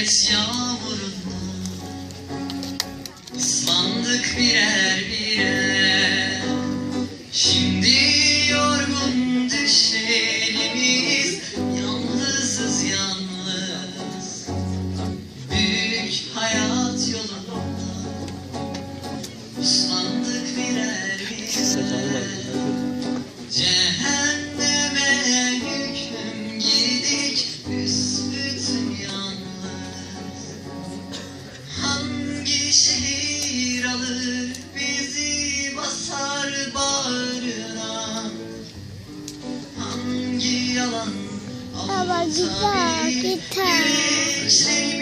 hasret yağmuruna ıslandık birer birer. Şimdi yorgun düşlerimiz, yalnızız yalnız. Büyük hayat yolunda ıslandık birer birer. Cehenneme hüküm giydik büsbütün yalnız. Hangi şehir alır bizi basar bağrına? Hangi yalan avutabilir yüreklerimizi?